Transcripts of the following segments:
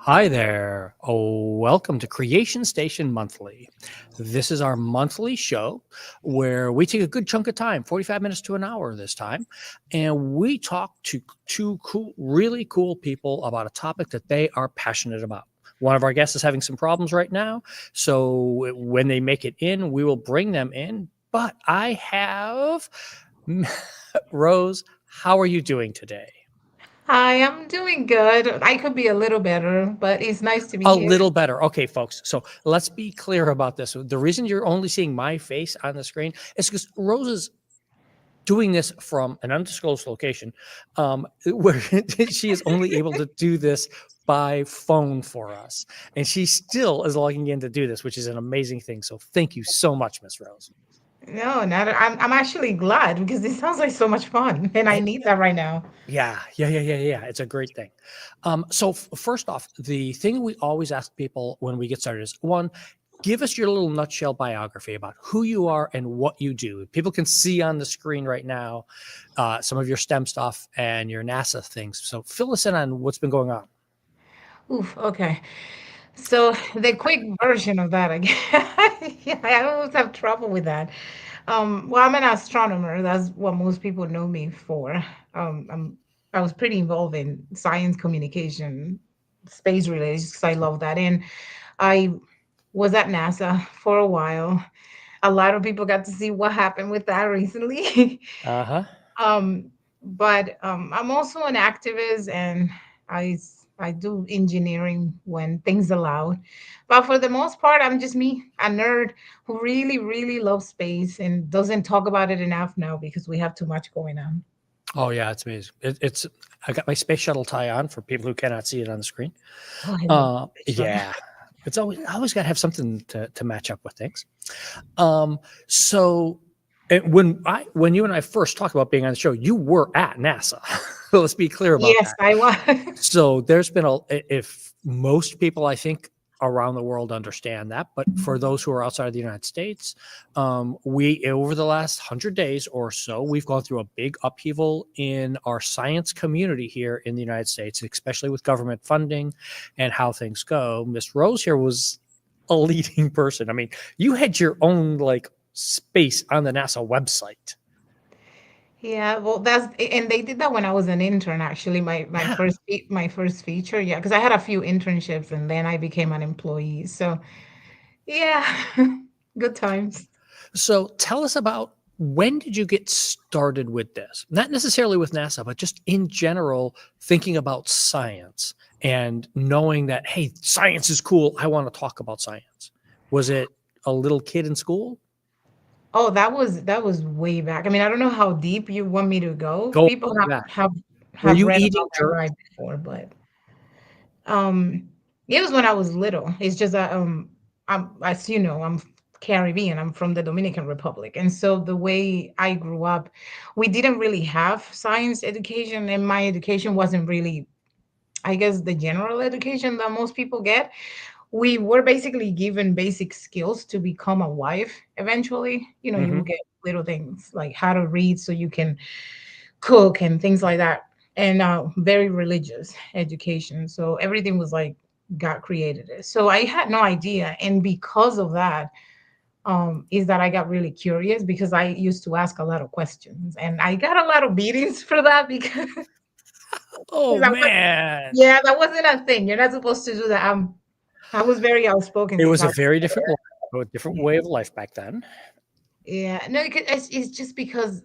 Hi there. Oh, welcome to Creation Station Monthly. This is our monthly show where we take a good chunk of time, 45 minutes to an hour this time, and we talk to two really cool people about a topic that they are passionate about. One of our guests is having some problems right now, so when they make it in, we will bring them in. But I have Rose. How are you doing today? Hi, I'm doing good. I could be a little better, but it's nice to be A here. little better. Okay, folks. So let's be clear about this. The reason you're only seeing my face on the screen is because Rose is doing this from an undisclosed location, where she is only able to do this by phone for us, and she still is logging in to do this, which is an amazing thing. So thank you so much, Miss Rose. No, not. I'm actually glad because this sounds like so much fun, and I Eh, need that right now. yeah. It's a great thing. So first off, the thing we always ask people when we get started is one, give us your little nutshell biography about who you are and what you do. People can see on the screen right now some of your STEM stuff and your NASA things. So fill us in on what's been going on. Oof. Okay. So the quick version of that, again, yeah, I always have trouble with that. Well, I'm an astronomer. That's what most people know me for. I was pretty involved in science communication, space related, because I love that, and I was at NASA for a while. A lot of people got to see what happened with that recently. Uh huh. um, but I'm also an activist, and I do engineering when things allow. But for the most part, I'm just me, a nerd who really, really loves space and doesn't talk about it enough now because we have too much going on. Oh yeah, it's amazing. It's I got my space shuttle tie on for people who cannot see it on the screen. Oh, I love space shuttle. Yeah, it's always I always got to have something to match up with things. So when you and I first talked about being on the show, you were at NASA. Let's be clear about Yes, that. I was. So there's been if most people I think around the world understand that, but for those who are outside of the United States, we over the last 100 days or so, we've gone through a big upheaval in our science community here in the United States, especially with government funding and how things go. Miss Rose here was a leading person. I mean, you had your own like space on the NASA website. Yeah, well, and they did that when I was an intern. Actually, Yeah. my first feature, yeah, because I had a few internships and then I became an employee. So yeah, good times. So tell us about when did you get started with this? Not necessarily with NASA, but just in general, thinking about science and knowing that, hey, science is cool. I want to talk about science. Was it a little kid in school? Oh, that was way back. I mean, I don't know how deep you want me to go. Go People back. Were have you read eating about my dirt? ride before, but um, it was when I was little. It's just that I'm as you know, I'm Caribbean. I'm from the Dominican Republic, and so the way I grew up, we didn't really have science education, and my education wasn't really, I guess, the general education that most people get. We were basically given basic skills to become a wife eventually. You know, you will Hmm. get little things like how to read so you can cook and things like that. And very religious education. So everything was like God created it. So I had no idea. And because of that, is that I got really curious because I used to ask a lot of questions and I got a lot of beatings for that because Oh, that was, man. yeah, that wasn't a thing. You're not supposed to do that. I was very outspoken It since was I a was very different life, a different way of life back then. yeah, no, it's just because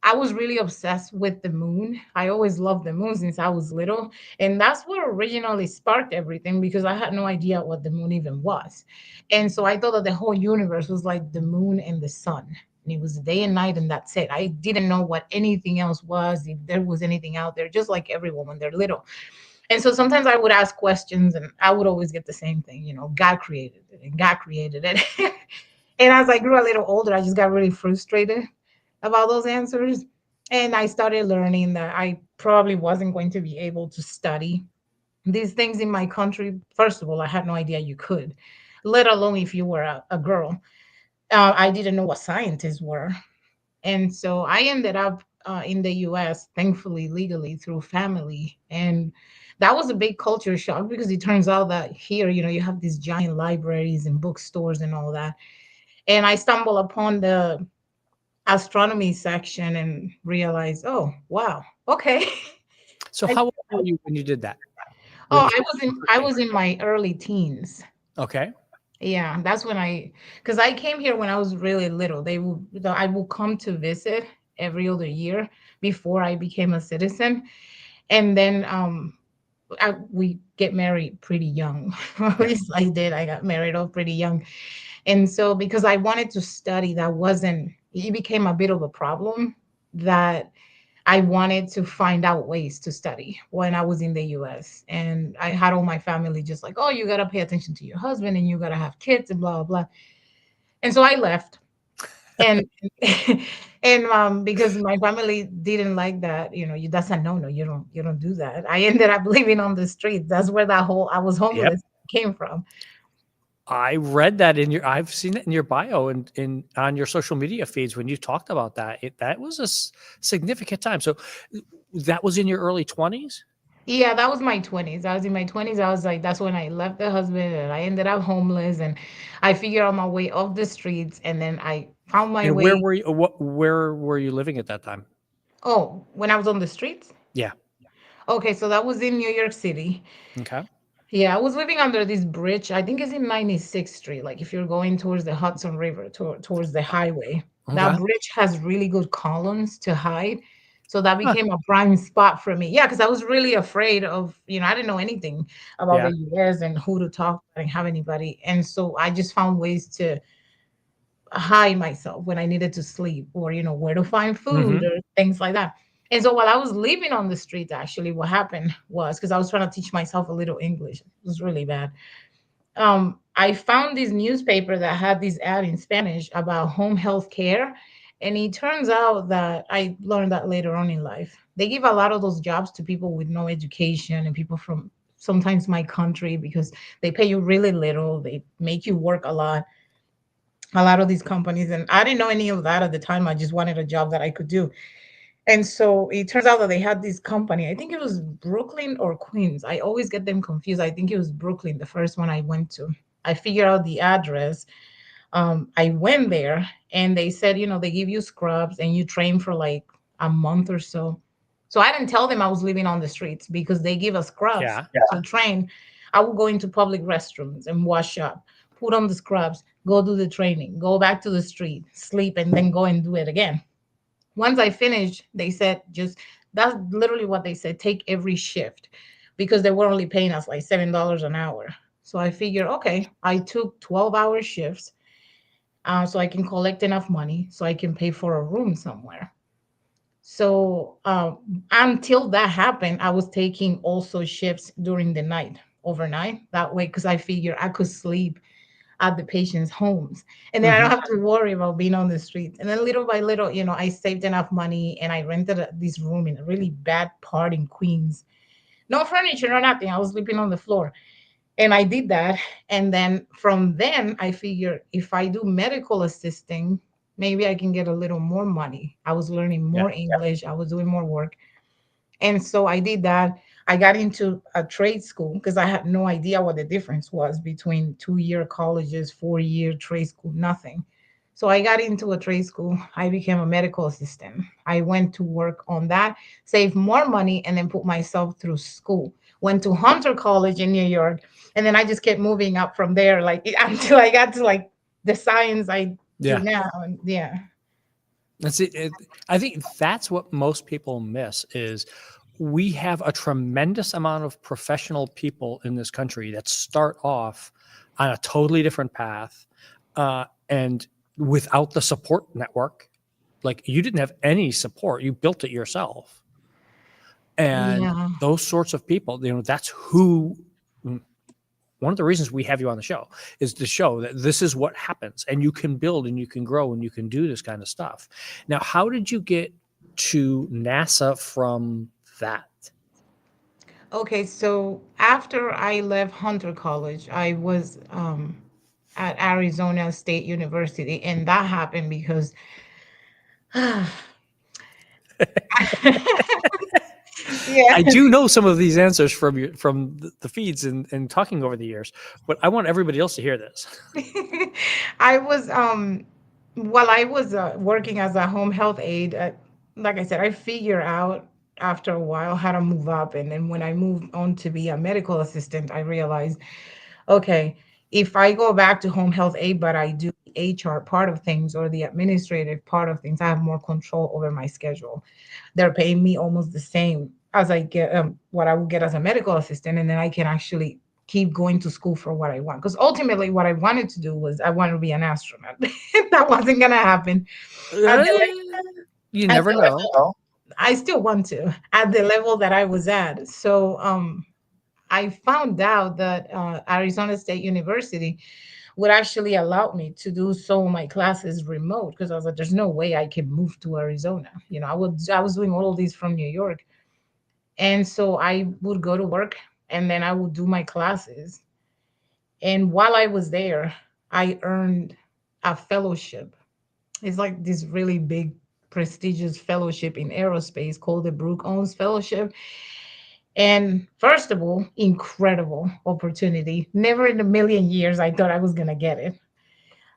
I was really obsessed with the moon. I always loved the moon since I was little. And that's what originally sparked everything because I had no idea what the moon even was. And so I thought that the whole universe was like the moon and the sun. And it was day and night, and that's it. I didn't know what anything else was, if there was anything out there, just like everyone when they're little. And so sometimes I would ask questions, and I would always get the same thing, God created it, and God created it. And as I grew a little older, I just got really frustrated about those answers. And I started learning that I probably wasn't going to be able to study these things in my country. First of all, I had no idea you could, let alone if you were a girl. I didn't know what scientists were. And so I ended up in the US, thankfully, legally through family. And that was a big culture shock because it turns out that here, you have these giant libraries and bookstores and all that. And I stumbled upon the astronomy section and realized, oh, wow, okay. So I, how old were you when you did that? When oh, you first I came? was in my early teens. Okay. Yeah, that's when because I came here when I was really little. I will come to visit every other year before I became a citizen, and then we get married pretty young. At Yeah. least I did. I got married off pretty young, and so because I wanted to study, that wasn't. It became a bit of a problem that I wanted to find out ways to study when I was in the US. And I had all my family just like, oh, you got to pay attention to your husband and you got to have kids and blah, blah, blah. And so I left. And and because my family didn't like that, that's a no, you don't do that. I ended up living on the street. That's where that whole I was Yep. homeless came from. I read that I've seen it in your bio and on your social media feeds when you talked about that. That was a significant time. So that was in your early 20s? Yeah, that was my 20s. I was in my 20s. I was like, that's when I left the husband and I ended up homeless and I figured out my way off the streets and then I found my And where way. were you where were you living at that time? Oh, when I was on the streets? Yeah. Okay, so that was in New York City. Okay. Yeah, I was living under this bridge. I think it's in 96th Street. Like if you're going towards the Hudson River, towards the highway, that Okay. bridge has really good columns to hide. So that Huh. became a prime spot for me. Yeah, because I was really afraid of, I didn't know anything about Yeah. the US and who to talk to. I didn't have anybody. And so I just found ways to hide myself when I needed to sleep or, where to find food Mhm. or things like that. And so while I was living on the streets, actually, what happened was because I was trying to teach myself a little English. It was really bad. I found this newspaper that had this ad in Spanish about home health care. And it turns out that I learned that later on in life. They give a lot of those jobs to people with no education and people from sometimes my country because they pay you really little. They make you work a lot of these companies. And I didn't know any of that at the time. I just wanted a job that I could do. And so it turns out that they had this company. I think it was Brooklyn or Queens. I always get them confused. I think it was Brooklyn, the first one I went to. I figured out the address. I went there and they said, they give you scrubs and you train for like a month or so. So I didn't tell them I was living on the streets because they give us scrubs Yeah. to train. I would go into public restrooms and wash up, put on the scrubs, go do the training, go back to the street, sleep, and then go and do it again. Once I finished, they said just that's literally what they said, take every shift because they were only paying us like $7 an hour. So I figured, okay, I took 12-hour shifts so I can collect enough money so I can pay for a room somewhere. So until that happened, I was taking also shifts during the night, overnight, that way, because I figured I could sleep at the patients' homes. And then I don't Mhm. have to worry about being on the streets. And then little by little, I saved enough money and I rented this room in a really bad part in Queens. No furniture, no nothing. I was sleeping on the floor. And I did that. And then from then, I figured if I do medical assisting, maybe I can get a little more money. I was learning Yeah. more English, I was doing more work. And so I did that. I got into a trade school because I had no idea what the difference was between 2-year colleges, 4-year trade school, nothing. So I got into a trade school. I became a medical assistant. I went to work on that, saved more money, and then put myself through school. Went to Hunter College in New York. And then I just kept moving up from there, like until I got to like the science I do Yeah. now. And yeah. That's it. I think that's what most people miss is we have a tremendous amount of professional people in this country that start off on a totally different path, and without the support network. Like you didn't have any support; you built it yourself. And Yeah. those sorts of people, that's who. One of the reasons we have you on the show is to show that this is what happens and you can build and you can grow and you can do this kind of stuff. Now, how did you get to NASA from that? Okay, so after I left Hunter College, I was at Arizona State University, and that happened because Yeah. I do know some of these answers from the feeds and talking over the years, but I want everybody else to hear this. I was while I was working as a home health aide, like I said, I figure out after a while how to move up, and then when I moved on to be a medical assistant, I realized, okay, if I go back to home health aide, but I do the HR part of things or the administrative part of things, I have more control over my schedule. They're paying me almost the same as I get what I would get as a medical assistant, and then I can actually keep going to school for what I want. Because ultimately, what I wanted to do was I wanted to be an astronaut. That wasn't gonna happen at the Uh, you at never the know. level. I still want to at the level that I was at. So I found out that Arizona State University would actually allow me to do some of my classes remote because I was like, there's no way I can move to Arizona. You know, I was doing all of these from New York. And so I would go to work and then I would do my classes. And while I was there, I earned a fellowship. It's like this really big, prestigious fellowship in aerospace called the Brooke Owens Fellowship. And first of all, incredible opportunity. Never in a million years I thought I was going to get it.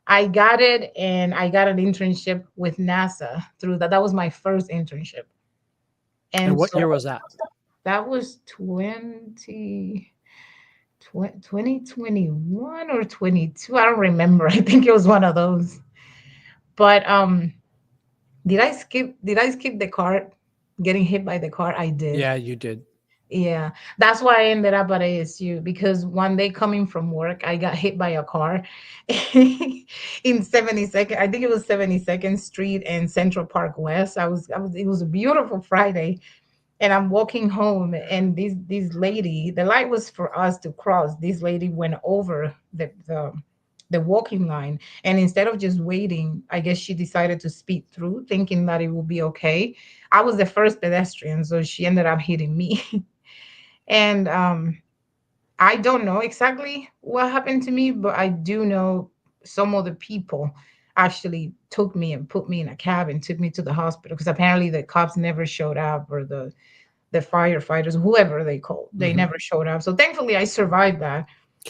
I got it and I got an internship with NASA through that. That was my first internship. And And what so year was that? that was 2021 or 22. I don't remember. I think it was one of those. But did I skip the car getting hit by the car? I did. Yeah, you did. Yeah, that's why I ended up at ASU because one day coming from work, I got hit by a car in 72nd. I think it was 72nd Street and Central Park West. It was a beautiful Friday, and I'm walking home, and this lady, the light was for us to cross. This lady went over the walking line, and instead of just waiting, I guess she decided to speed through, thinking that it would be okay. I was the first pedestrian, so she ended up hitting me. And I don't know exactly what happened to me, but I do know some of the people actually took me and put me in a cab and took me to the hospital because apparently the cops never showed up, or the firefighters, whoever they called, they Hmm. never showed up. So thankfully I survived that.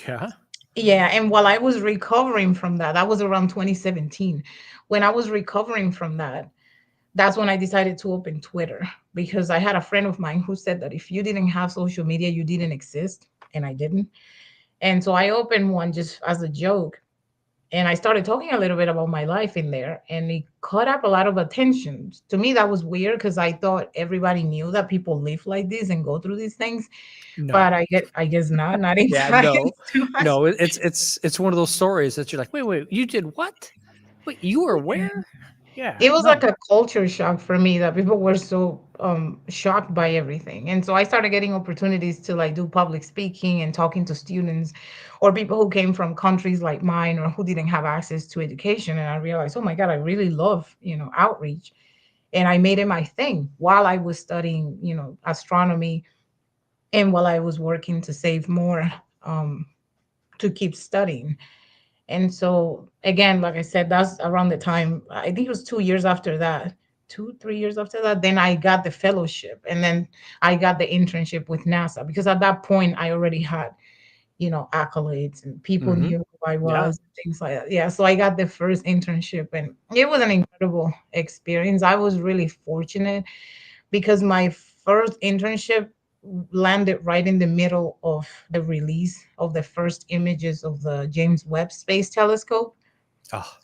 Yeah. Yeah, and while I was recovering from that, that was around 2017. When I was recovering from that, that's when I decided to open Twitter because I had a friend of mine who said that if you didn't have social media, you didn't exist, and I didn't. And so I opened one just as a joke, and I started talking a little bit about my life in there, and it caught up a lot of attention. To me, that was weird because I thought everybody knew that people live like this and go through these things, No. but I guess not in Yeah, science no. too much. No, it's one of those stories that you're like, wait, you did what? Wait, you were where? Yeah, It was like no. a culture shock for me that people were so shocked by everything. And so I started getting opportunities to like do public speaking and talking to students or people who came from countries like mine or who didn't have access to education. And I realized, oh my God, I really love, outreach. And I made it my thing while I was studying, astronomy, and while I was working to save more um, to keep studying. And so again, like I said, that's around the time, I think it was 2 years after that, 3 years after that, then I got the fellowship, and then I got the internship with NASA because at that point I already had, accolades and people Hmm. knew who I Yeah. was, things like that. Yeah. So I got the first internship, and it was an incredible experience. I was really fortunate because my first internship landed right in the middle of the release of the first images of the James Webb Space Telescope. Oh.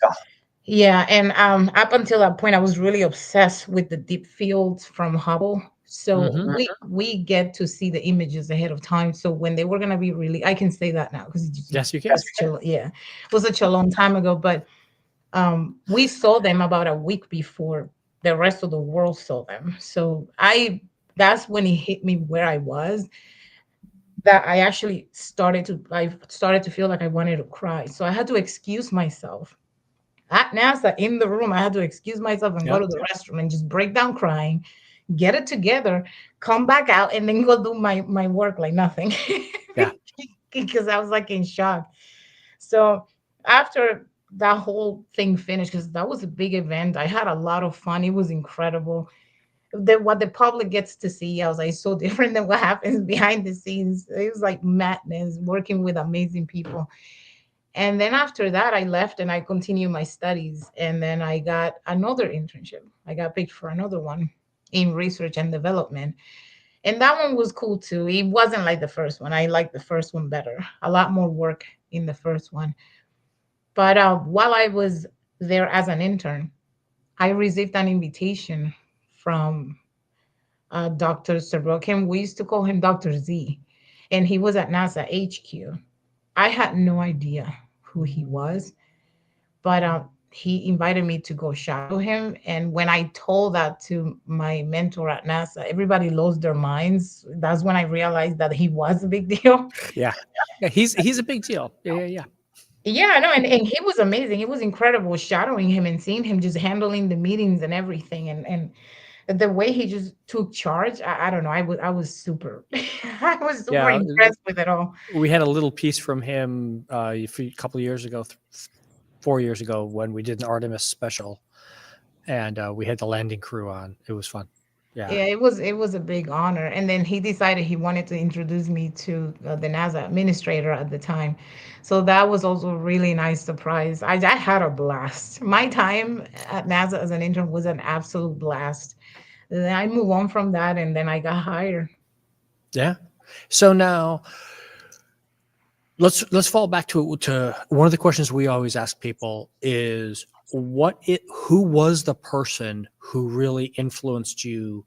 Yeah, and up until that point, I was really obsessed with the deep fields from Hubble. So Hmm. we get to see the images ahead of time. So when they were gonna be released, I can say that now because Yes, you can. that's yeah, it was such a long time ago. But we saw them about a week before the rest of the world saw them. So that's when it hit me where I was, that I started to feel like I wanted to cry. So I had to excuse myself at NASA in the room. I had to excuse myself and go Yeah. to the restroom and just break down crying, get it together, come back out, and then go do my work like nothing. Yeah. Because I was like in shock. So after that whole thing finished, because that was a big event, I had a lot of fun. It was incredible. what the public gets to see, I was like, so different than what happens behind the scenes. It was like madness working with amazing people. And then after that, I left and I continued my studies. And then I got another internship. I got picked for another one in research and development. And that one was cool too. It wasn't like the first one. I liked the first one better. A lot more work in the first one. But while I was there as an intern, I received an invitation from Dr. Sorokin. We used to call him Dr. Z, and he was at NASA HQ. I had no idea who he was, but he invited me to go shadow him. And when I told that to my mentor at NASA, everybody lost their minds. That's when I realized that he was a big deal. Yeah. Yeah. He's a big deal. Yeah. Yeah. Yeah. Yeah, no, and he was amazing. It was incredible shadowing him and seeing him just handling the meetings and everything. And the way he just took charge, I don't know. I was super I was super Yeah. impressed with it all. We had a little piece from him a couple of years ago, 4 years ago, when we did an Artemis special, and we had the landing crew on. It was fun. Yeah. Yeah, it was a big honor. And then he decided he wanted to introduce me to the NASA administrator at the time. So that was also a really nice surprise. I had a blast. My time at NASA as an intern was an absolute blast. Then I moved on from that and then I got hired. Yeah. So now let's fall back to one of the questions we always ask people is who was the person who really influenced you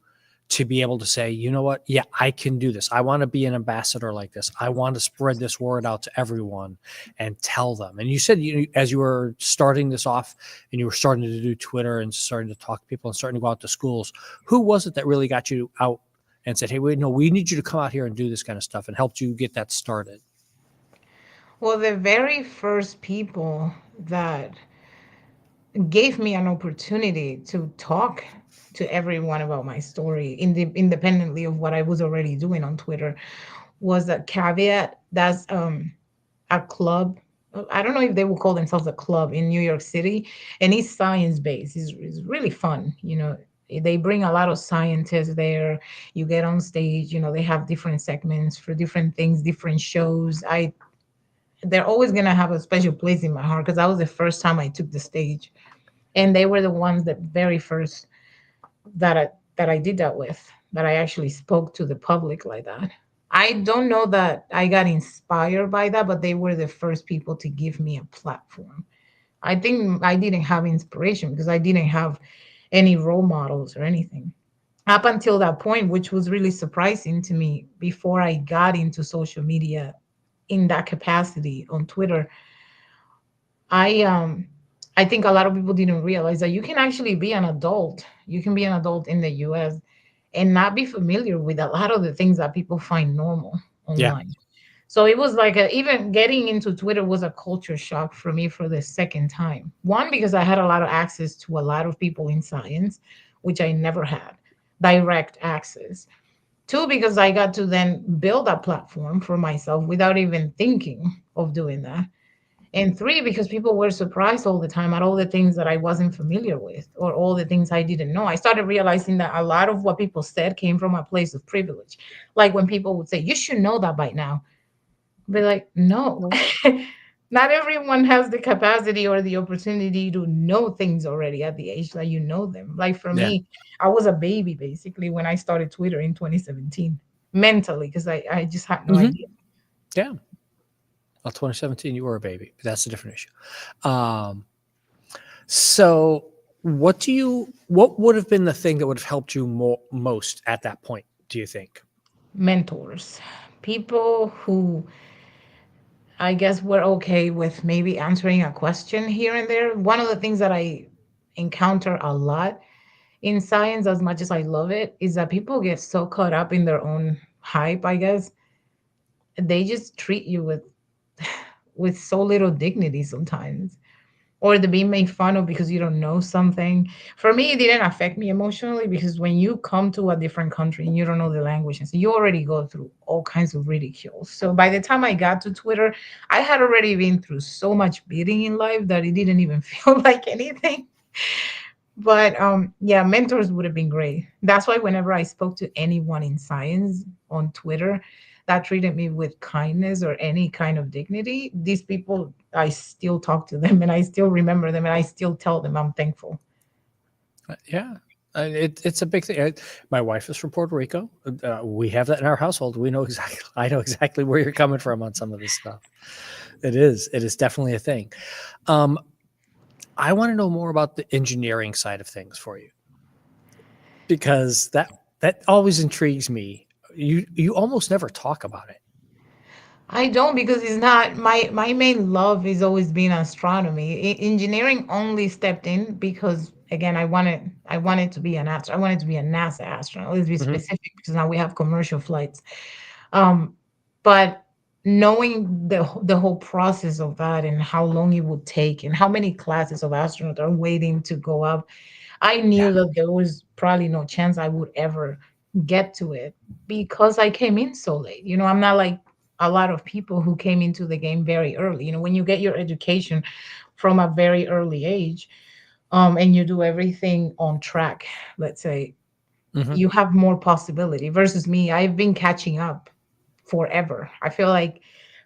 to be able to say, you know what, yeah, I can do this. I want to be an ambassador like this. I want to spread this word out to everyone and tell them. And you said, as you were starting this off and you were starting to do Twitter and starting to talk to people and starting to go out to schools, who was it that really got you out and said, hey, wait, no, we need you to come out here and do this kind of stuff, and helped you get that started? Well, the very first people that gave me an opportunity to talk to everyone about my story independently of what I was already doing on Twitter was a Caveat. That's a club. I don't know if they will call themselves a club in New York City, and it's science based. It's really fun. They bring a lot of scientists there. You get on stage. They have different segments for different things, different shows. They're always gonna have a special place in my heart because that was the first time I took the stage, and they were the ones that very first that I did that with, that I actually spoke to the public like that. I don't know that I got inspired by that, but they were the first people to give me a platform. I think I didn't have inspiration because I didn't have any role models or anything. Up until that point, which was really surprising to me before I got into social media in that capacity on Twitter, I think a lot of people didn't realize that you can actually be an adult. You can be an adult in the US and not be familiar with a lot of the things that people find normal Yeah. online. So it was like even getting into Twitter was a culture shock for me for the second time. One, because I had a lot of access to a lot of people in science, which I never had direct access. Two, because I got to then build a platform for myself without even thinking of doing that. And three, because people were surprised all the time at all the things that I wasn't familiar with or all the things I didn't know. I started realizing that a lot of what people said came from a place of privilege. Like when people would say, you should know that by now. Be like, no, not everyone has the capacity or the opportunity to know things already at the age that you know them. Like for Yeah. me, I was a baby basically when I started Twitter in 2017, mentally, because I just had no Mhm. idea. Yeah. Well, 2017, you were a baby, but that's a different issue. So what would have been the thing that would have helped you most at that point, do you think? Mentors, people who I guess were okay with maybe answering a question here and there. One of the things that I encounter a lot in science, as much as I love it, is that people get so caught up in their own hype, I guess. They just treat you with so little dignity sometimes. Or they're being made fun of because you don't know something. For me, it didn't affect me emotionally because when you come to a different country and you don't know the language, and so you already go through all kinds of ridicule. So by the time I got to Twitter, I had already been through so much beating in life that it didn't even feel like anything. But yeah, mentors would have been great. That's why whenever I spoke to anyone in science on Twitter that treated me with kindness or any kind of dignity, these people, I still talk to them and I still remember them and I still tell them I'm thankful. Yeah. It's a big thing. My wife is from Puerto Rico. We have that in our household. We know exactly. I know exactly where you're coming from on some of this stuff. It is. It is definitely a thing. Um, I want to know more about the engineering side of things for you, because that always intrigues me. You almost never talk about it. I don't, because it's not my main love is always been astronomy. Engineering only stepped in because again I wanted to be an astronaut. I wanted to be a NASA astronaut. Let's be Hmm. specific because now we have commercial flights. Um, but knowing the whole process of that and how long it would take and how many classes of astronauts are waiting to go up, I Yeah. knew that there was probably no chance I would ever get to it because I came in so late. I'm not like a lot of people who came into the game very early. When you get your education from a very early age, and you do everything on track, let's say, Hmm. you have more possibility versus me. I've been catching up forever. I feel like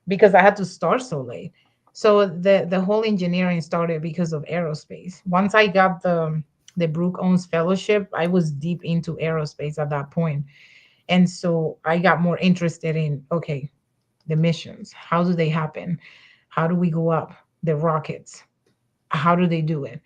because I had to start so late. So the whole engineering started because of aerospace. Once I got the Brooke Owens Fellowship, I was deep into aerospace at that point. And so I got more interested in, okay, the missions. How do they happen? How do we go up? The rockets. How do they do it?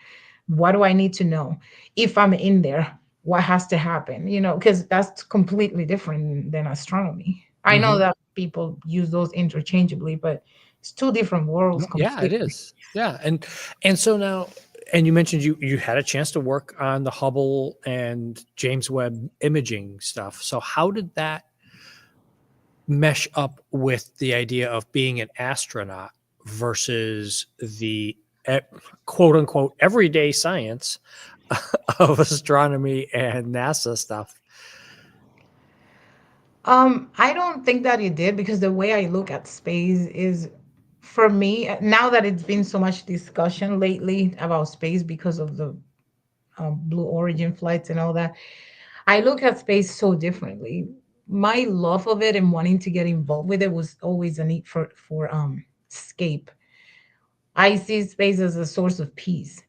What do I need to know? If I'm in there, what has to happen? Because that's completely different than astronomy. I know Hmm. that people use those interchangeably, but it's two different worlds Yeah, it completely. is. Yeah, and so now, and you mentioned you had a chance to work on the Hubble and James Webb imaging stuff. So how did that mesh up with the idea of being an astronaut versus the eh, quote unquote everyday science of astronomy and NASA stuff? I don't think that it did because the way I look at space is, for me, now that it's been so much discussion lately about space because of the Blue Origin flights and all that, I look at space so differently. My love of it and wanting to get involved with it was always a need for escape. I see space as a source of peace.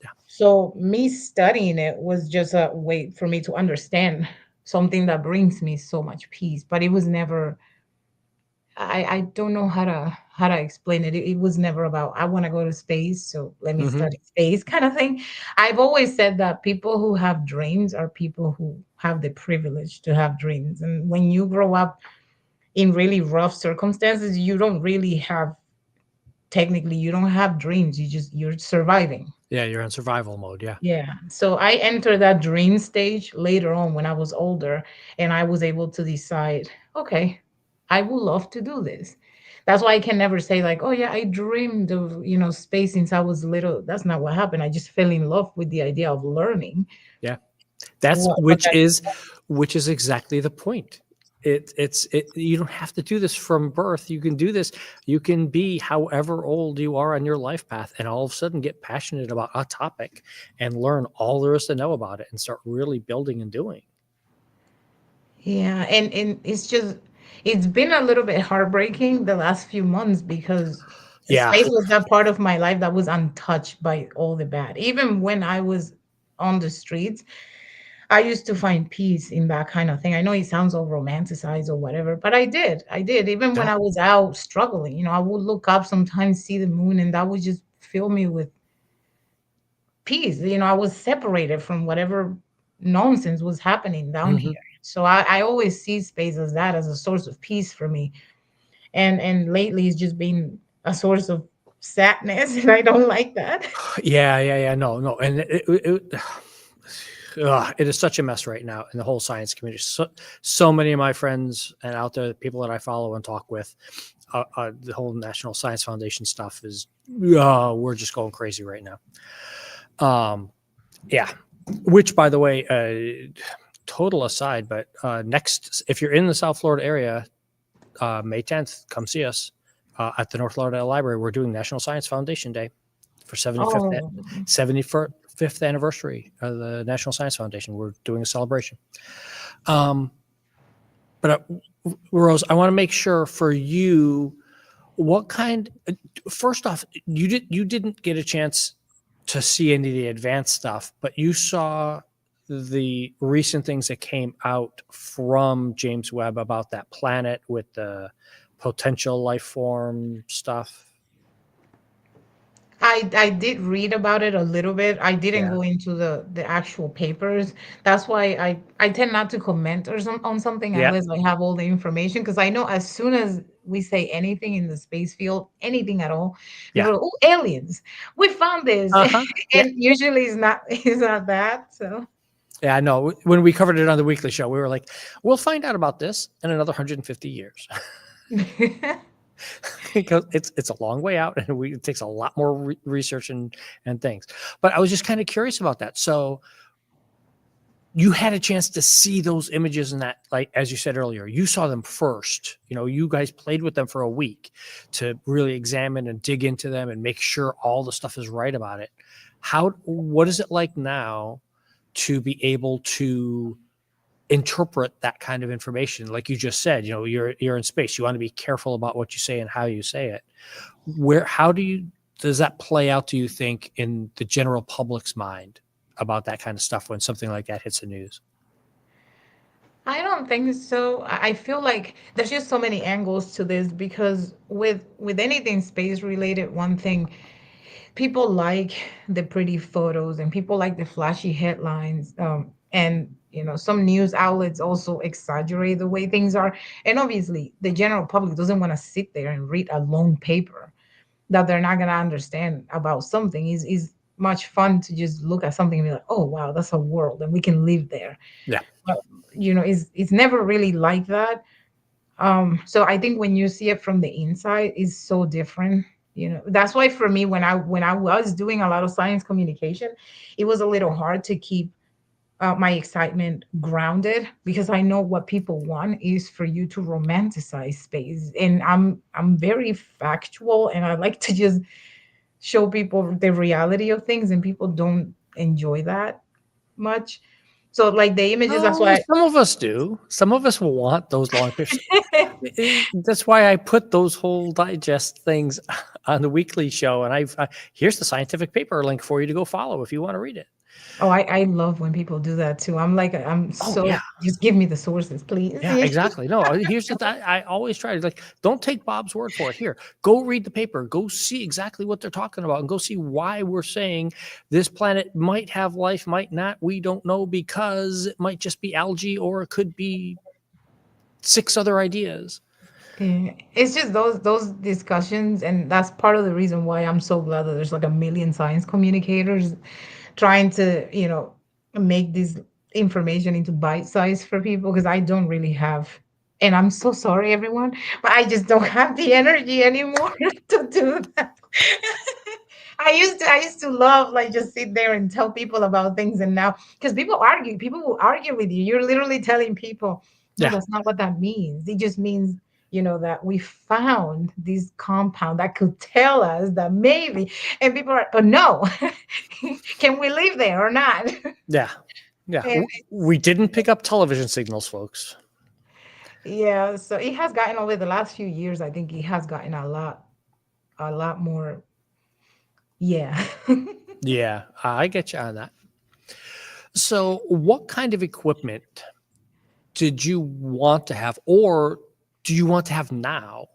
Yeah. So me studying it was just a way for me to understand something that brings me so much peace. But it was never, I don't know how to explain it. It was never about I want to go to space, so let me Hmm. study space kind of thing. I've always said that people who have dreams are people who have the privilege to have dreams. And when you grow up in really rough circumstances, you don't really have, technically you don't have dreams. You're surviving. Yeah, you're in survival mode. Yeah. Yeah. So I entered that dream stage later on when I was older and I was able to decide, okay, I would love to do this. That's why I can never say like, oh yeah, I dreamed of, space since I was little. That's not what happened. I just fell in love with the idea of learning Yeah. That's what that. which is exactly the point. You don't have to do this from birth. You can do this. You can be however old you are on your life path and all of a sudden get passionate about a topic and learn all there is to know about it and start really building and doing. Yeah, and it's been a little bit heartbreaking the last few months because Yeah. space was that part of my life that was untouched by all the bad. Even when I was on the streets, I used to find peace in that kind of thing. I know it sounds all romanticized or whatever, but I did. I did. Even when Yeah. I was out struggling, I would look up sometimes, see the moon, and that would just fill me with peace. I was separated from whatever nonsense was happening down Mhm. here. So I always see space as that, as a source of peace for me. And lately it's just been a source of sadness, and I don't like that. Yeah, yeah, yeah. No, no, and it is such a mess right now in the whole science community. So many of my friends and out there, the people that I follow and talk with, the whole National Science Foundation stuff is, we're just going crazy right now. Yeah. Which, by the way, total aside, but next, if you're in the South Florida area, May 10th, come see us at the North Florida Library. We're doing National Science Foundation Day for 75th Oh, 5th anniversary of the National Science Foundation. We're doing a celebration. But Rose, I want to make sure for you, what kind? First off, you didn't get a chance to see any of the advanced stuff, but you saw the recent things that came out from James Webb about that planet with the potential life form stuff. I did read about it a little bit. I didn't Yeah. go into the actual papers. That's why I tend not to comment on something Yeah. unless I have all the information, because I know as soon as we say anything in the space field, anything at all, Yeah. people are, oh, aliens, we found this. Uh-huh. Yeah. And usually it's not that. So Yeah, I know. When we covered it on the weekly show, we were like, we'll find out about this in another 150 years. Because it's a long way out, and it takes a lot more research and things. But I was just kind of curious about that. So you had a chance to see those images, and that, like as you said earlier, you saw them first. You guys played with them for a week to really examine and dig into them and make sure all the stuff is right about it. What is it like now to be able to interpret that kind of information? Like you just said, you're in space, you want to be careful about what you say and how you say it. How does that play out, do you think, in the general public's mind about that kind of stuff when something like that hits the news? I don't think so. I feel like there's just so many angles to this, because with anything space related, one thing, people like the pretty photos and people like the flashy headlines, and some news outlets also exaggerate the way things are, and obviously the general public doesn't want to sit there and read a long paper that they're not going to understand about something. Is much fun to just look at something and be like, oh wow, that's a world and we can live there. Yeah. But it's never really like that. So I think when you see it from the inside, is so different. That's why for me, when I was doing a lot of science communication, it was a little hard to keep my excitement grounded, because I know what people want is for you to romanticize space, and I'm very factual, and I like to just show people the reality of things, and people don't enjoy that much. So like the images, that's Oh, why. some of us do. Some of us will want those long pictures. That's why I put those whole digest things on the weekly show, and here's the scientific paper link for you to go follow if you want to read it. Oh, I love when people do that too. I'm like, Oh yeah, just give me the sources, please. yeah, exactly. No, here's the I always try to, like, don't take Bob's word for it. Here, go read the paper, go see exactly what they're talking about, and go see why we're saying this planet might have life, might not. We don't know, because it might just be algae, or it could be 6 other ideas. Yeah. It's just those discussions, and that's part of the reason why I'm so glad that there's like a million science communicators trying to, make this information into bite size for people, because I don't really have, and I'm so sorry everyone, but I just don't have the energy anymore to do that. I used to love, like, just sit there and tell people about things, and now, because people will argue with you. You're literally telling people, no, Yeah. that's not what that means. It just means, that we found this compound that could tell us that maybe, and people are, but no, can we live there or not? Yeah. Yeah. And We didn't pick up television signals, folks. yeah, so it has gotten, over the last few years, I think it has gotten a lot more. Yeah. Yeah, I get you on that. So, what kind of equipment did you want to have, or do you want to have now,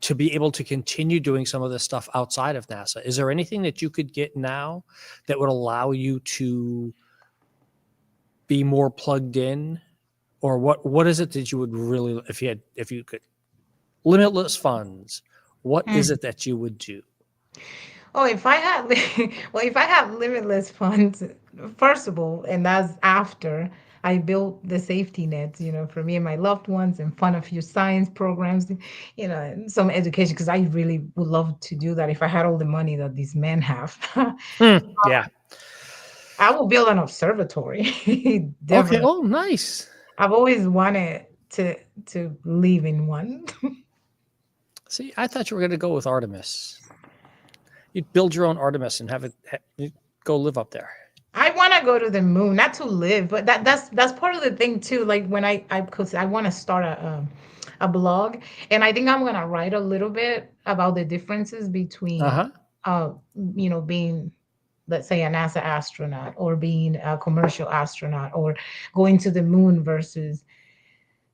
to be able to continue doing some of this stuff outside of NASA? Is there anything that you could get now that would allow you to be more plugged in? Or what is it that you would really, if you could, limitless funds, what is it that you would do? Oh, if I had, well, if I have limitless funds, first of all, and that's after I built the safety nets, for me and my loved ones, and fund a few science programs, and some education, because I really would love to do that if I had all the money that these men have. Yeah. I will build an observatory. Okay. Definitely. Oh, nice. I've always wanted to live in one. See, I thought you were going to go with Artemis. You'd build your own Artemis and have it you'd go live up there. to go to the moon, not to live, but that's part of the thing too. Like when because I want to start a blog, and I think I'm gonna write a little bit about the differences between Uh-huh. uh being, let's say, a NASA astronaut or being a commercial astronaut or going to the moon versus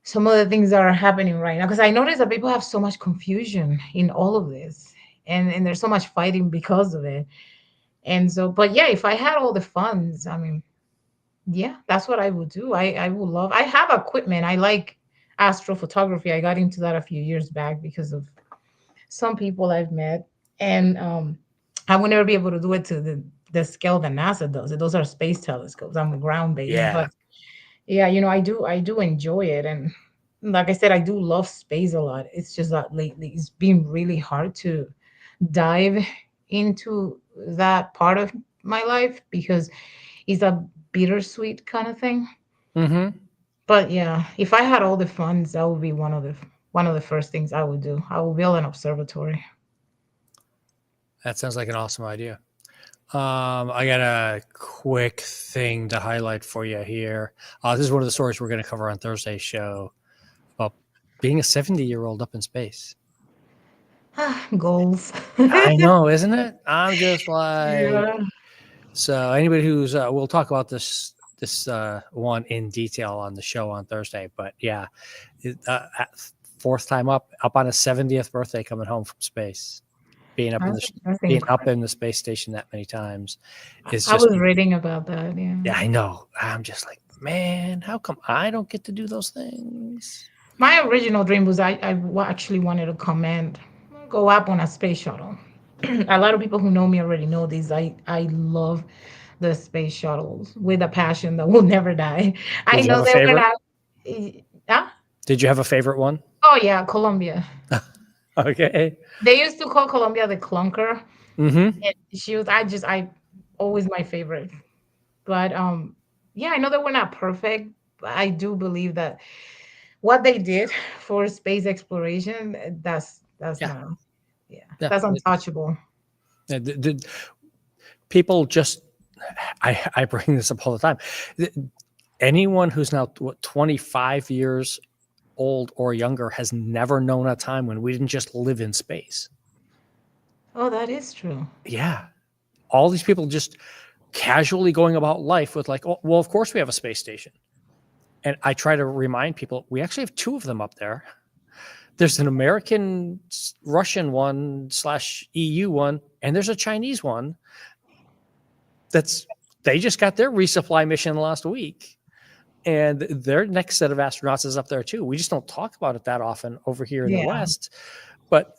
some of the things that are happening right now. Because I notice that people have so much confusion in all of this, and there's so much fighting because of it. And so, but yeah, if I had all the funds, I mean, yeah, that's what I would do. I would love. I have equipment. I like astrophotography. I got into that a few years back because of some people I've met, and I would never be able to do it to the scale that NASA does it. Those are space telescopes. I'm ground based, Yeah. but yeah, I do enjoy it, and like I said, I do love space a lot. It's just that lately it's been really hard to dive into that part of my life because it's a bittersweet kind of thing. Mm-hmm. But yeah, if I had all the funds, that would be one of the first things I would do. I would build an observatory. That sounds like an awesome idea. I got a quick thing to highlight for you here. This is one of the stories we're going to cover on Thursday's show about being a 70-year-old up in space. Goals. I know, isn't it? I'm just like, Yeah. so anybody who's, we'll talk about this one in detail on the show on Thursday. But yeah, fourth time up on his 70th birthday, coming home from space, being up in That's being up incredible. in the space station that many times is I just, was reading about that. Yeah. yeah, I know. I'm just like, man, how come I don't get to do those things? My original dream was actually wanted to go up on a space shuttle. A lot of people who know me already know this. I love the space shuttles with a passion that will never die. I Did you have know a they were favorite? not. Huh? Did you have a favorite one? Oh yeah, Columbia. Okay. They used to call Columbia the clunker. Mm-hmm. And I always my favorite. But yeah, I know that we're not perfect, but I do believe that what they did for space exploration, that's Yeah. not, yeah, Yeah. that's untouchable. People just, I bring this up all the time. Anyone who's now 25 years old or younger has never known a time when we didn't just live in space. Oh, that is true. Yeah. All these people just casually going about life with like, oh, well, of course we have a space station. And I try to remind people we actually have two of them up there. There's an American Russian one / EU one, and there's a Chinese one they just got their resupply mission last week. And their next set of astronauts is up there too. We just don't talk about it that often over here in the Yeah. West, but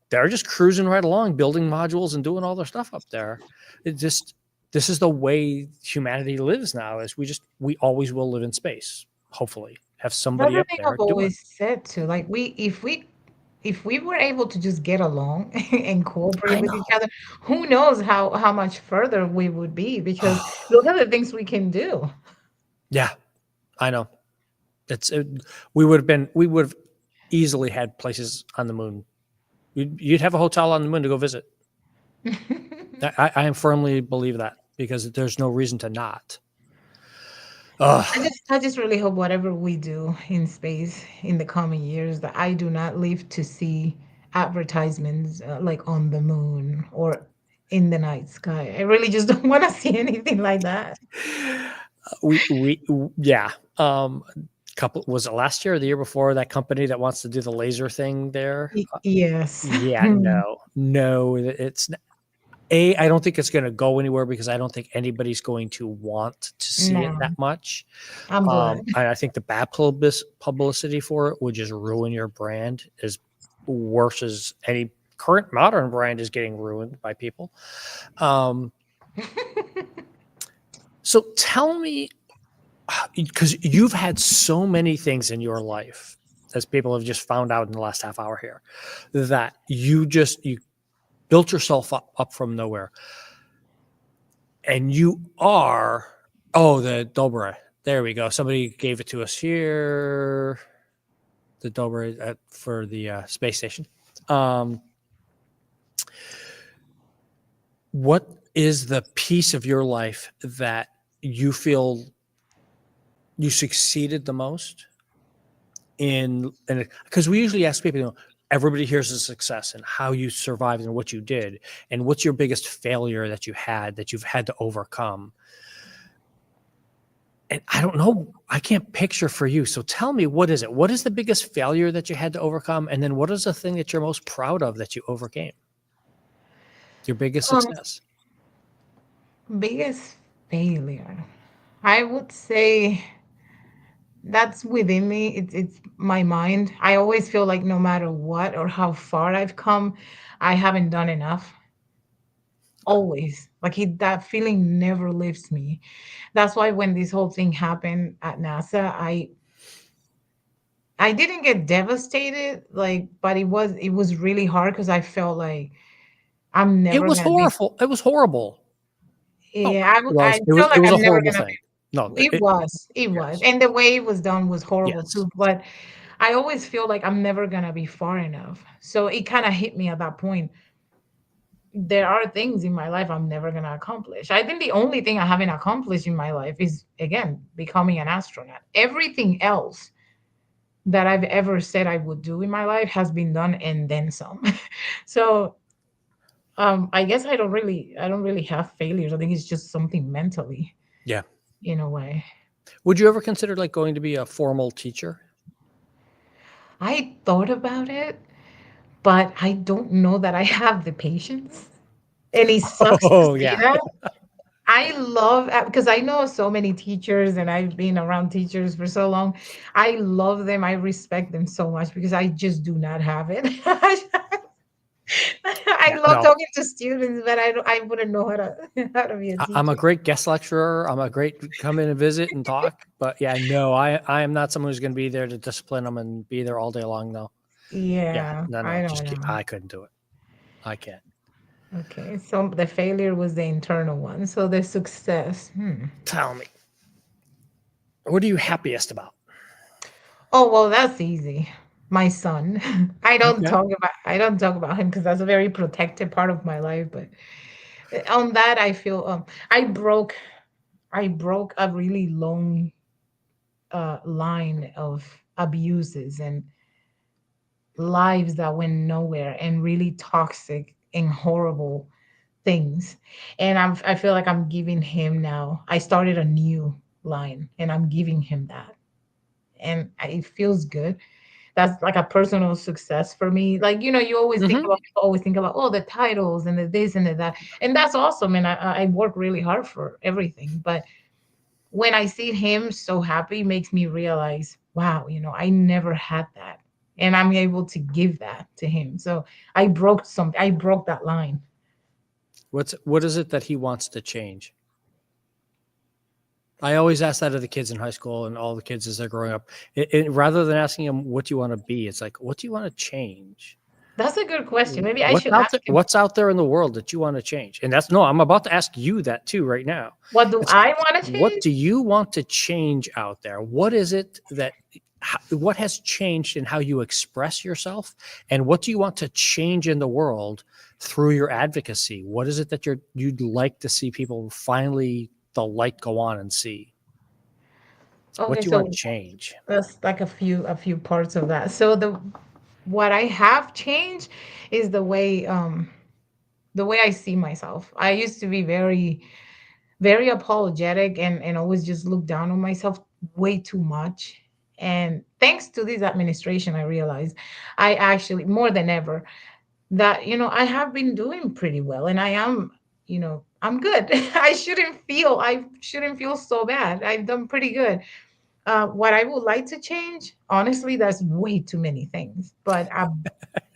they're just cruising right along, building modules and doing all their stuff up there. This is the way humanity lives now. Is we always will live in space. Hopefully, have That's somebody the up thing I've there doing. always said too. Like if we were able to just get along and cooperate I with know. each other, who knows how much further we would be? Because look at the things we can do. Yeah, I know. We would have easily had places on the moon. You'd have a hotel on the moon to go visit. I firmly believe that because there's no reason to not. I just really hope whatever we do in space in the coming years that I do not live to see advertisements like on the moon or in the night sky. I really just don't want to see anything like that. Yeah. Couple was it last year or the year before, that company that wants to do the laser thing there? Yes. Yeah, no, it's I don't think it's going to go anywhere because I don't think anybody's going to want to see it No, that much. I'm glad. I think the bad publicity for it would just ruin your brand as worse as any current modern brand is getting ruined by people. So tell me, because you've had so many things in your life, as people have just found out in the last half hour here, that you built yourself up from nowhere. And you are, the Dobre. There we go. Somebody gave it to us here. The Dobre for the space station. What is the piece of your life that you feel you succeeded the most in, and because we usually ask people, everybody hears the success and how you survived and what you did, and what's your biggest failure that you've had to overcome. And I don't know, I can't picture for you. So tell me, what is it? What is the biggest failure that you had to overcome? And then what is the thing that you're most proud of that you overcame? Your biggest Um, success. Biggest failure. I would say that's within me. It's my mind. I always feel like no matter what or how far I've come, I haven't done enough. Always. That feeling never leaves me. That's why when this whole thing happened at NASA, I didn't get devastated, but it was really hard because I felt like I'm It never was gonna be. horrible. It was horrible. Oh, Yeah, I it was, felt it like was a I'm never horrible gonna thing. No, be. It was, yes, and the way it was done was horrible yes. too. But I always feel like I'm never gonna be far enough. So it kind of hit me at that point. There are things in my life I'm never gonna accomplish. I think the only thing I haven't accomplished in my life is again becoming an astronaut. Everything else that I've ever said I would do in my life has been done and then some. So I guess I don't really have failures. I think it's just something mentally Yeah. in a way. Would you ever consider like going to be a formal teacher? I thought about it, but I don't know that I have the patience. And it sucks to Oh, see yeah. that. I love because I know so many teachers and I've been around teachers for so long. I love them. I respect them so much because I just do not have it. I Yeah. love No, talking to students, but I wouldn't know how to how to be a I'm a teacher. great guest lecturer. I'm a great come in and visit and talk. But yeah, no, I am not someone who's going to be there to discipline them and be there all day long, though. Yeah. Yeah, No, I don't just know. I couldn't do it. I can't. Okay, so the failure was the internal one. So the success. Tell me, what are you happiest about? Oh, well, that's easy. My son. Okay. I don't talk about him because that's a very protected part of my life. But on that, I feel I broke a really long line of abuses and lives that went nowhere and really toxic and horrible things. And I feel like I'm giving him now. I started a new line and I'm giving him that. And it feels good. That's like a personal success for me. Like, you always think Hmm. about people always think about the titles and the this and the that. And that's awesome. And I work really hard for everything. But when I see him so happy, makes me realize, wow, I never had that. And I'm able to give that to him. So I broke that line. What is it that he wants to change? I always ask that of the kids in high school and all the kids as they're growing up. Rather than asking them what do you want to be, it's like, what do you want to change? That's a good question. Maybe I What's should out ask there? him, What's out there in the world that you want to change? And that's no, I'm about to ask you that too right now. what do It's I want to what change? do you want to change out there? What is it that what has changed in how you express yourself, and what do you want to change in the world through your advocacy? What is it that you'd like to see people finally the light go on and see? What Okay, do you want so to change? that's like a few parts of that. So the what I have changed is the way I see myself. I used to be very, very apologetic and always just look down on myself way too much. And thanks to this administration, I realized I actually, more than ever, that, I have been doing pretty well and I am, I'm good. I shouldn't feel so bad. I've done pretty good. What I would like to change, honestly, there's way too many things, but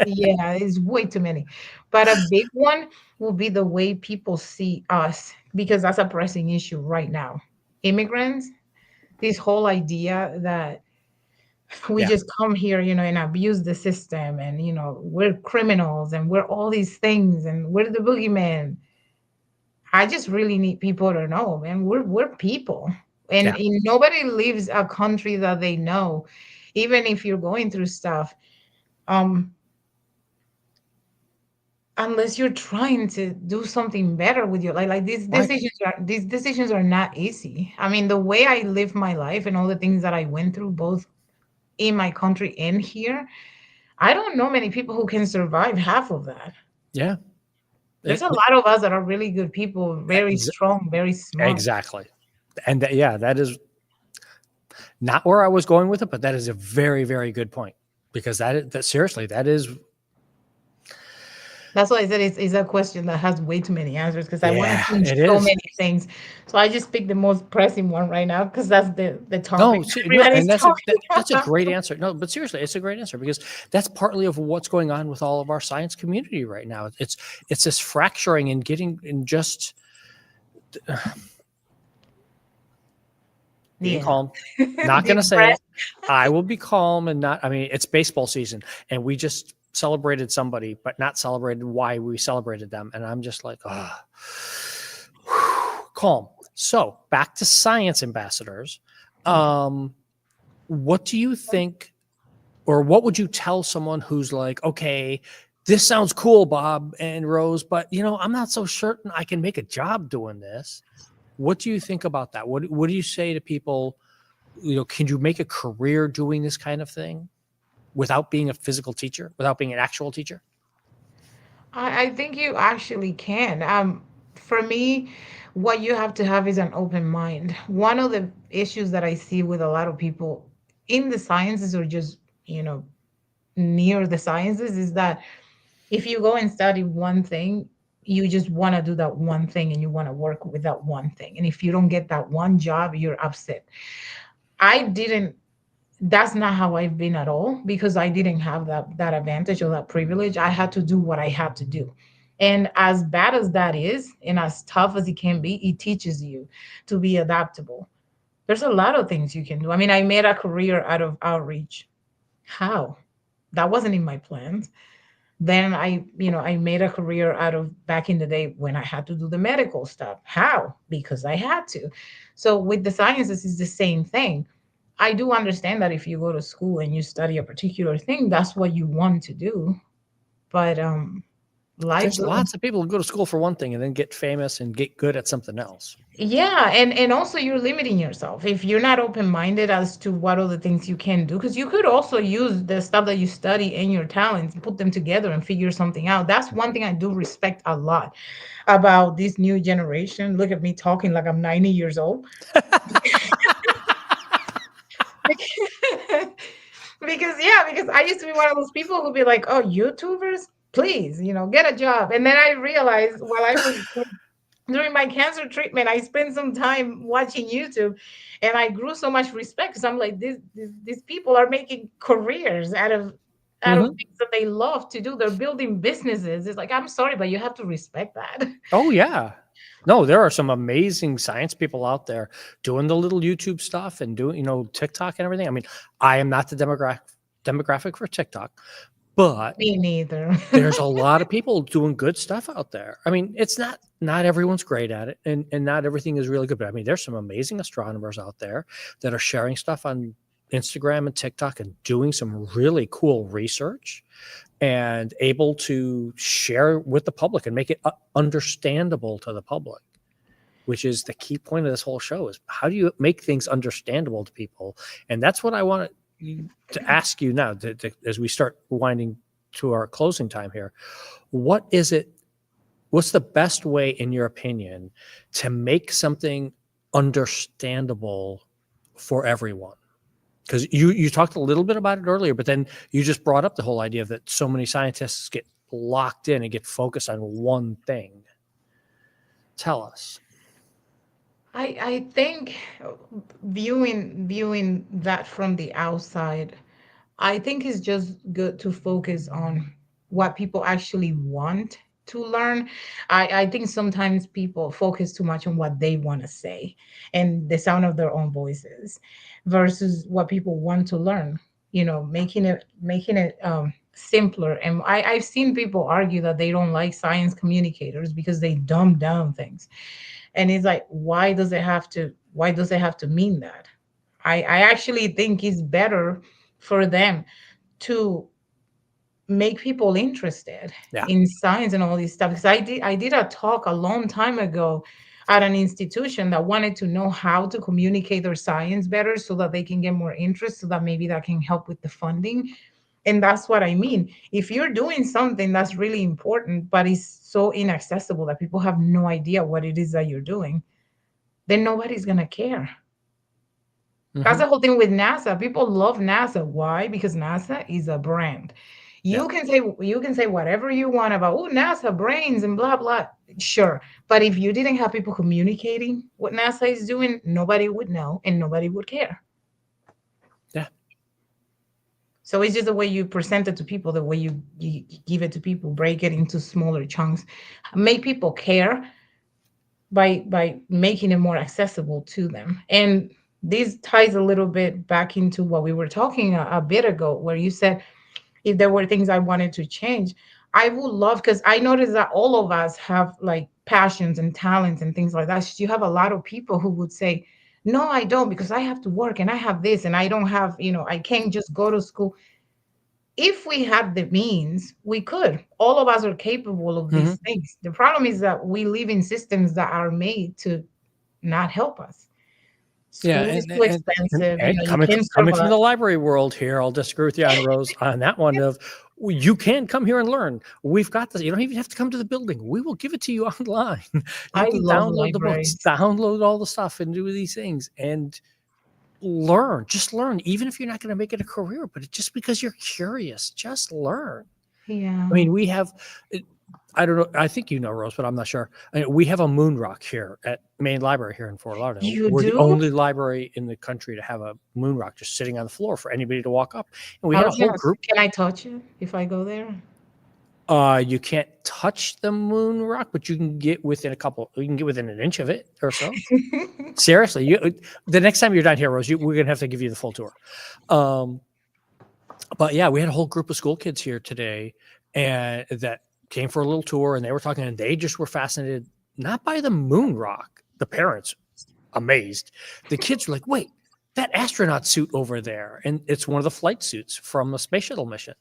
yeah, it's way too many. But a big one will be the way people see us, because that's a pressing issue right now. Immigrants, this whole idea that we Yeah, just come here, and abuse the system, and we're criminals and we're all these things and we're the boogeyman. I just really need people to know, man, we're people. And, yeah. nobody leaves a country that they know, even if you're going through stuff. Um, unless you're trying to do something better with your life. Like Right. these decisions are not easy. I mean, the way I live my life and all the things that I went through, both in my country and here, I don't know many people who can survive half of that. Yeah. There's It, a lot of us that are really good people, very ex- strong, very smart. exactly. And yeah, that is not where I was going with it, but that is a very, very good point because that seriously, that is, That's why I said it's a question that has way too many answers because I want to yeah, change it so is. many things. So I just picked the most pressing one right now because that's the topic No, that no, everybody's and talking that's a about. great answer. No, but seriously, it's a great answer because that's partly of what's going on with all of our science community right now. It's this fracturing and getting and just being Yeah. calm. Not going Deep to say breath. it. I will be calm and not. I mean, it's baseball season, and we just celebrated somebody, but not celebrated why we celebrated them. And I'm just like, ah, calm. So back to science ambassadors. Yeah. Um, what do you think, or what would you tell someone who's like, okay, this sounds cool, Bob and Rose, but I'm not so certain I can make a job doing this. What do you think about that? What do you say to people? Can you make a career doing this kind of thing without being a physical teacher, without being an actual teacher? I think you actually can. For me, what you have to have is an open mind. One of the issues that I see with a lot of people in the sciences or just, near the sciences is that if you go and study one thing, you just want to do that one thing and you want to work with that one thing. And if you don't get that one job, you're upset. I didn't That's not how I've been at all because I didn't have that advantage or that privilege. I had to do what I had to do. And as bad as that is, and as tough as it can be, it teaches you to be adaptable. There's a lot of things you can do. I mean, I made a career out of outreach. How? That wasn't in my plans. Then I made a career out of back in the day when I had to do the medical stuff. How? Because I had to. So with the sciences, it's the same thing. I do understand that if you go to school and you study a particular thing, that's what you want to do. But life There's doesn't. lots of people who go to school for one thing and then get famous and get good at something else. Yeah, and also you're limiting yourself if you're not open-minded as to what other things you can do, because you could also use the stuff that you study and your talents and put them together and figure something out. That's one thing I do respect a lot about this new generation. Look at me talking like I'm 90 years old. Because I used to be one of those people who'd be like, oh, YouTubers, please, get a job. And then I realized while I was during my cancer treatment, I spent some time watching YouTube, and I grew so much respect because I'm like, these people are making careers out of Mhm. things that they love to do. They're building businesses. It's like, I'm sorry, but you have to respect that. Oh, yeah. No, there are some amazing science people out there doing the little YouTube stuff and doing, TikTok and everything. I mean, I am not the demographic for TikTok, but Me neither. there's a lot of people doing good stuff out there. I mean, it's not everyone's great at it, and not everything is really good. But I mean, there's some amazing astronomers out there that are sharing stuff on Instagram and TikTok and doing some really cool research and able to share with the public and make it understandable to the public, which is the key point of this whole show. Is how do you make things understandable to people? And that's what I want to ask you now, as we start winding to our closing time here. What is it? What's the best way, in your opinion, to make something understandable for everyone? Because you talked a little bit about it earlier, but then you just brought up the whole idea that so many scientists get locked in and get focused on one thing. Tell us. I think viewing that from the outside, I think it's just good to focus on what people actually want to learn. I think sometimes people focus too much on what they want to say and the sound of their own voices versus what people want to learn, making it simpler. And I've seen people argue that they don't like science communicators because they dumb down things. And it's like, why does it have to mean that? I actually think it's better for them to make people interested Yeah. in science and all this stuff. Because I did a talk a long time ago at an institution that wanted to know how to communicate their science better so that they can get more interest, so that maybe that can help with the funding. And that's what I mean. If you're doing something that's really important, but it's so inaccessible that people have no idea what it is that you're doing, then nobody's going to care. That's Hmm. the whole thing with NASA. People love NASA. Why? Because NASA is a brand. Yeah. You can say whatever you want about, oh, NASA brains and blah blah. Sure. But if you didn't have people communicating what NASA is doing, nobody would know and nobody would care. Yeah. So it's just the way you present it to people, the way you give it to people, break it into smaller chunks, make people care by making it more accessible to them. And this ties a little bit back into what we were talking a bit ago, where you said if there were things I wanted to change, I would love, because I noticed that all of us have like passions and talents and things like that. You have a lot of people who would say, no, I don't, because I have to work and I have this and I don't have, I can't just go to school. If we had the means, we could. All of us are capable of Hmm. these things. The problem is that we live in systems that are made to not help us. Yeah, School is too expensive. and You coming can't coming from survive. the library world here, I'll disagree with you on Rose on that one. Of you can come here and learn. We've got this. You don't even have to come to the building. We will give it to you online. You I can love download the books, libraries. download all the stuff, and do these things and learn. Just learn, even if you're not going to make it a career. But just because you're curious, just learn. I Yeah. mean, we have. I don't know. I think you know, Rose, but I'm not sure. We have a moon rock here at Main Library here in Fort Lauderdale. You We're the do? only library in the country to have a moon rock just sitting on the floor for anybody to walk up. And we I had a was whole gonna say, group. can I touch it if I go there? You can't touch the moon rock, but you can get within You can get within an inch of it or so. Seriously, the next time you're down here, Rose, we're gonna have to give you the full tour. But yeah, we had a whole group of school kids here today, and that came for a little tour, and they were talking, and they just were fascinated not by the moon rock. The parents amazed. The kids were like, "Wait, that astronaut suit over there," and it's one of the flight suits from a space shuttle mission.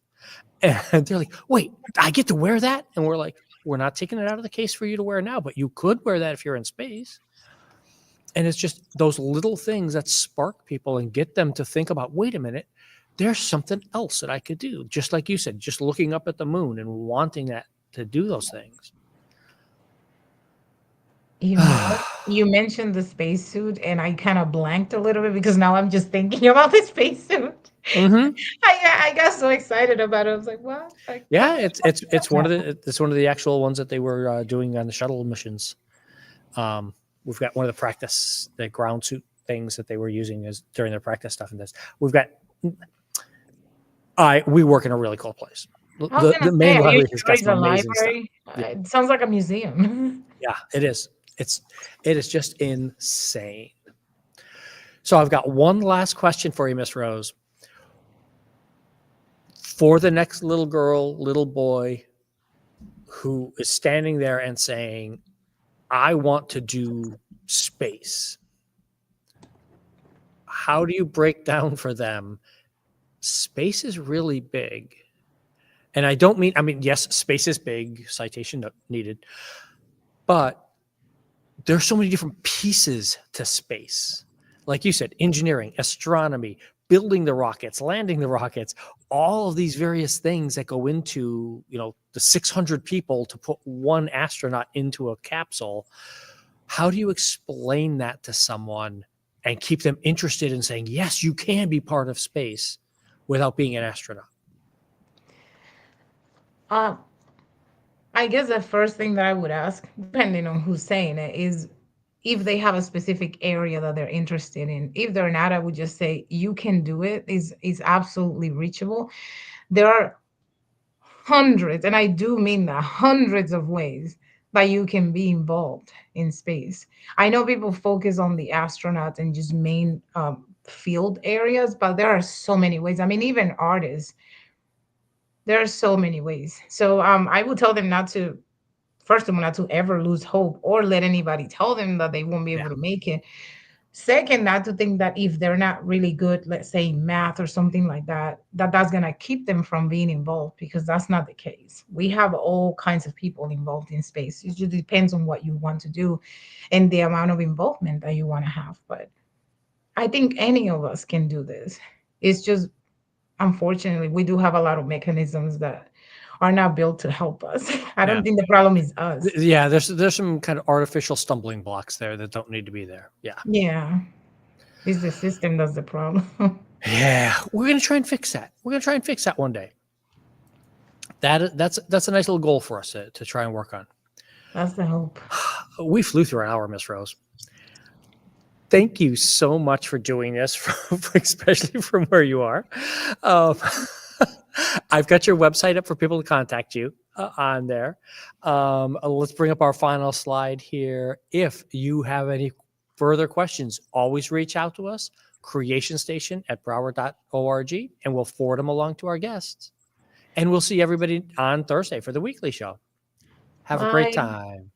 And they're like, "Wait, I get to wear that?" And we're like, "We're not taking it out of the case for you to wear now, but you could wear that if you're in space." And it's just those little things that spark people and get them to think about, wait a minute, there's something else that I could do. Just like you said, just looking up at the moon and wanting that to do those things. You know, you mentioned the spacesuit, and I kind of blanked a little bit because now I'm just thinking about the spacesuit. Hmm. I got so excited about it. I was like, what? Like, Yeah, how did it's one that? of the actual ones that they were doing on the shuttle missions. We've got one of the ground suit things that they were using as during their practice stuff. And this, we've got. We work in a really cool place. I was The gonna say, main are you library has sure got it's some a amazing stuff. library? Yeah, It sounds like a museum. yeah, it is. It is just insane. So I've got one last question for you, Miss Rose. For the next little girl, little boy who is standing there and saying, I want to do space, how do you break down for them? Space is really big. And I mean, yes, space is big, citation needed, but there's so many different pieces to space. Like you said, engineering, astronomy, building the rockets, landing the rockets, all of these various things that go into, the 600 people to put one astronaut into a capsule. How do you explain that to someone and keep them interested in saying, yes, you can be part of space without being an astronaut? Uh, I guess the first thing that I would ask, depending on who's saying it, is if they have a specific area that they're interested in. If they're not, I would just say you can do it. Is absolutely reachable. There are hundreds, and I do mean that, hundreds of ways that you can be involved in space. I know people focus on the astronauts and just main field areas, but there are so many ways. I mean, even artists, there are so many ways. So I would tell them not to, first of all, not to ever lose hope or let anybody tell them that they won't be Yeah. able to make it. Second, not to think that if they're not really good, let's say in math or something like that, that's going to keep them from being involved, because that's not the case. We have all kinds of people involved in space. It just depends on what you want to do and the amount of involvement that you want to have. But I think any of us can do this. It's just, unfortunately, we do have a lot of mechanisms that are not built to help us. I Yeah. don't think the problem is us. Yeah, there's some kind of artificial stumbling blocks there that don't need to be there. Yeah. Yeah, it's the system that's the problem. Yeah, we're gonna try and fix that. We're gonna try and fix that one day. That's a nice little goal for us to try and work on. That's the hope. We flew through an hour, Miss Rose. Thank you so much for doing this, especially from where you are. Um, I've got your website up for people to contact you on there. Let's bring up our final slide here. If you have any further questions, always reach out to us, creationstation@broward.org, and we'll forward them along to our guests. And we'll see everybody on Thursday for the weekly show. Have a great Bye. time.